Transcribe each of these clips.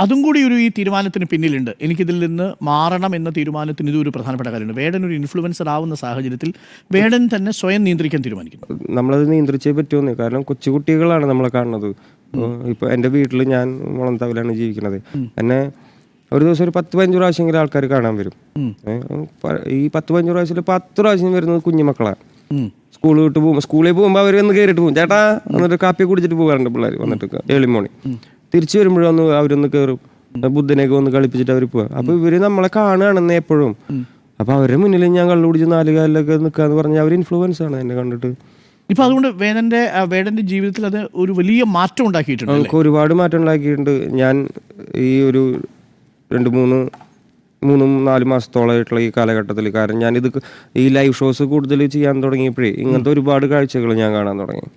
അതും കൂടി ഒരു ഈ തീരുമാനത്തിന് പിന്നിലുണ്ട്. എനിക്കിതിൽ നിന്ന് മാറണം എന്ന തീരുമാനത്തിന് ഇതൊരു പ്രധാനപ്പെട്ട കാര്യമാണ്. വേടൻ ഒരു ഇൻഫ്ലുവൻസർ ആവുന്ന സാഹചര്യത്തിൽ വേടൻ തന്നെ സ്വയം നിയന്ത്രിക്കാൻ തീരുമാനിക്കുന്നു. നമ്മളത് നിയന്ത്രിച്ചേ പറ്റുമെന്ന്. കാരണം കൊച്ചുകുട്ടികളാണ് നമ്മളെ കാണുന്നത്. ഇപ്പോൾ എൻ്റെ വീട്ടിൽ ഞാൻ മുളന്താവിലാണ് ജീവിക്കുന്നത്. എന്നെ ഒരു ദിവസം ഒരു 10-15 പ്രാവശ്യമെങ്കിലും ആൾക്കാർ കാണാൻ വരും. ഈ 10-15 പ്രാവശ്യത്തിൽ 10 പ്രാവശ്യം വരുന്നത് കുഞ്ഞുമക്കളാണ്. സ്കൂളിൽ വിട്ട് പോകുമ്പോൾ സ്കൂളിൽ പോകുമ്പോൾ അവർ വന്ന് കയറിയിട്ട് പോകും, ചേട്ടാ എന്നിട്ട് കാപ്പി കുടിച്ചിട്ട് പോകാറുണ്ട് പിള്ളേർ വന്നിട്ട് ഏർലി മോർണിംഗ്. തിരിച്ചു വരുമ്പോഴൊന്ന് അവരൊന്ന് കയറും, ബുദ്ധനെയൊക്കെ ഒന്ന് കളിപ്പിച്ചിട്ട് അവർ പോവാം. അപ്പോൾ ഇവര് നമ്മളെ കാണുകയാണെന്ന് എപ്പോഴും. അപ്പോൾ അവരുടെ മുന്നിൽ ഞാൻ കള്ളു കുടിച്ച് 4 കാലിലൊക്കെ നിൽക്കാന്ന് പറഞ്ഞാൽ അവർ ഇൻഫ്ലുവൻസ് ആണ് എന്നെ കണ്ടിട്ട്. ഇപ്പൊ അതുകൊണ്ട് വേടന്റെ ജീവിതത്തിൽ അത് ഒരു വലിയ മാറ്റം ഉണ്ടാക്കിയിട്ടുണ്ട്. നമുക്ക് ഒരുപാട് മാറ്റം ഉണ്ടാക്കിയിട്ടുണ്ട്. ഞാൻ ഈ ഒരു 3-4 മാസത്തോളമായിട്ടുള്ള ഈ കാലഘട്ടത്തിൽ, കാരണം ഞാനിത് ഈ ലൈവ് ഷോസ് കൂടുതൽ ചെയ്യാൻ തുടങ്ങിയപ്പോഴേ ഇങ്ങനത്തെ ഒരുപാട് കാഴ്ചകൾ ഞാൻ കാണാൻ തുടങ്ങി.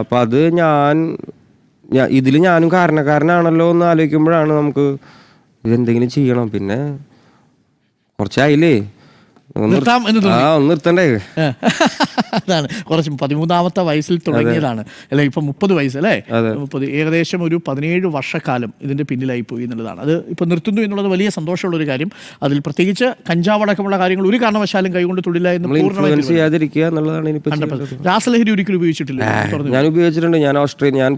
അപ്പം അത് ഇതിൽ ഞാനും കാരണക്കാരനാണല്ലോ എന്ന് ആലോചിക്കുമ്പോഴാണ് നമുക്ക് ഇതെന്തെങ്കിലും ചെയ്യണം. പിന്നെ കുറച്ചായില്ലേ, ഒന്ന് നിർത്തണ്ടേ. അതാണ് കുറച്ച് 13ാമത്തെ വയസ്സിൽ തുടങ്ങിയതാണ് അല്ലെ, ഇപ്പൊ 30 വയസ്സല്ലേ, 30 ഏകദേശം ഒരു 17 വർഷക്കാലം ഇതിന്റെ പിന്നിലായി പോയി എന്നുള്ളതാണ്. അത് ഇപ്പൊ നിർത്തുന്നു എന്നുള്ളത് വലിയ സന്തോഷമുള്ള ഒരു കാര്യം. അതിൽ പ്രത്യേകിച്ച് കഞ്ചാവടക്കമുള്ള കാര്യങ്ങൾ ഒരു കാരണവശാലും കൈകൊണ്ട് തൊടില്ല എന്ന് രാസലഹരി ഒരിക്കലും ഉപയോഗിച്ചിട്ടില്ല. ഞാൻ ഉപയോഗിച്ചിട്ടുണ്ട്. ഞാൻ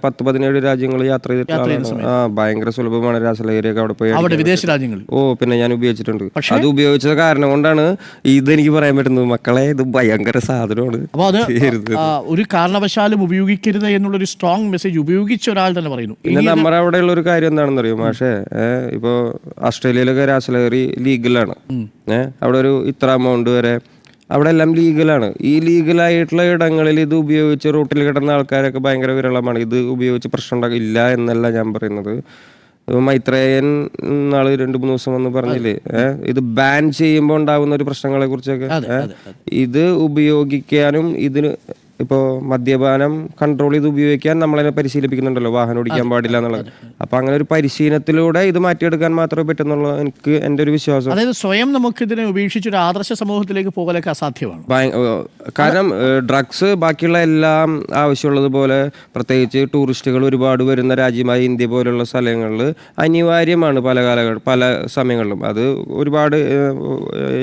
10-17 രാജ്യങ്ങൾ യാത്ര ചെയ്തിട്ടുണ്ട്. ഭയങ്കര സുലഭമാണ് രാസലഹരിയൊക്കെ അവിടെ പോയി, അവിടെ വിദേശ രാജ്യങ്ങളിൽ. പിന്നെ ഞാൻ ഉപയോഗിച്ചിട്ടുണ്ട്. അത് ഉപയോഗിച്ചത് കാരണം കൊണ്ടാണ് ഇതെനിക്ക് പറയാൻ പറ്റുന്നത്. മക്കളെ, ഇത് ഭയങ്കര സാധനമാണ്. അപ്പോൾ അത് ഒരു കാരണവശാലും ഉപയോഗിക്കരുത് എന്നുള്ളൊരു സ്ട്രോങ് മെസ്സേജ് ഉപയോഗിച്ച ഒരാൾ തന്നെ പറയുന്നു. പിന്നെ നമ്മുടെ അവിടെ ഉള്ള ഒരു കാര്യം എന്താണെന്ന് അറിയോ പക്ഷേ, ഇപ്പോ ഓസ്ട്രേലിയയിലൊക്കെ രാസലഹരി ലീഗലാണ്. അവിടെ ഒരു ഇത്ര എമൗണ്ട് വരെ അവിടെ എല്ലാം ലീഗലാണ്. ഈ ലീഗലായിട്ടുള്ള ഇടങ്ങളിൽ ഇത് ഉപയോഗിച്ച് റോട്ടിൽ കിടന്ന ആൾക്കാരൊക്കെ ഭയങ്കര വിരളമാണ്. ഇത് ഉപയോഗിച്ച് പ്രശ്നം ഉണ്ടാകില്ല എന്നല്ല ഞാൻ പറയുന്നത്. മൈത്രേയൻ നാള് 2-3 ദിവസം വന്ന് പറഞ്ഞില്ലേ, ഇത് ബാൻ ചെയ്യുമ്പോൾ ഉണ്ടാകുന്ന ഒരു പ്രശ്നങ്ങളെ കുറിച്ചൊക്കെ. ഇത് ഉപയോഗിക്കാനും ഇതിന് ഇപ്പോൾ മദ്യപാനം കൺട്രോൾ ചെയ്ത് ഉപയോഗിക്കാൻ നമ്മളതിനെ പരിശീലിപ്പിക്കുന്നുണ്ടല്ലോ, വാഹനം ഓടിക്കാൻ പാടില്ല എന്നുള്ളത്. അപ്പം അങ്ങനെ ഒരു പരിശീലനത്തിലൂടെ ഇത് മാറ്റിയെടുക്കാൻ മാത്രമേ പറ്റുന്നുള്ളൂ എനിക്ക് എൻ്റെ ഒരു വിശ്വാസം. അതായത് സ്വയം നമുക്ക് ഇതിനെ ഉപേക്ഷിച്ചൊരു ആദർശ സമൂഹത്തിലേക്ക് പോകലൊക്കെ അസാധ്യമാണ്. കാരണം ഡ്രഗ്സ് ബാക്കിയുള്ള എല്ലാം ആവശ്യമുള്ളതുപോലെ, പ്രത്യേകിച്ച് ടൂറിസ്റ്റുകൾ ഒരുപാട് വരുന്ന രാജ്യമായ ഇന്ത്യ പോലുള്ള സ്ഥലങ്ങളിൽ അനിവാര്യമാണ് പല സമയങ്ങളിലും. അത് ഒരുപാട്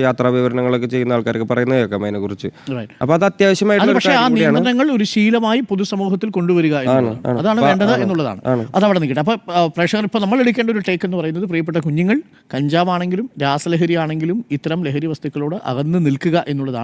യാത്രാ വിവരണങ്ങളൊക്കെ ചെയ്യുന്ന ആൾക്കാർക്ക് പറയുന്നത് കേൾക്കാം അതിനെക്കുറിച്ച്. അപ്പോൾ അത് അത്യാവശ്യമായിട്ടുള്ള നിയന്ത്രണങ്ങൾ ഒരു ശീലമായി പൊതുസമൂഹത്തിൽ കൊണ്ടുവരിക അതാണ് വേണ്ടത് എന്നുള്ളതാണ്. അതവിടെ നിൽക്കട്ടെ. അപ്പോൾ പ്രേക്ഷകർ, ഇപ്പോൾ നമ്മൾ എടുക്കേണ്ട ഒരു ടേക്ക് എന്ന് പറയുന്നത്, പ്രിയപ്പെട്ട കുഞ്ഞുങ്ങൾ, കഞ്ചാവാണെങ്കിലും രാസലഹരി ആണെങ്കിലും ഇത്തരം ലഹരി വസ്തുക്കളോട് അകന്ന് നിൽക്കുക എന്നുള്ളതാണ്.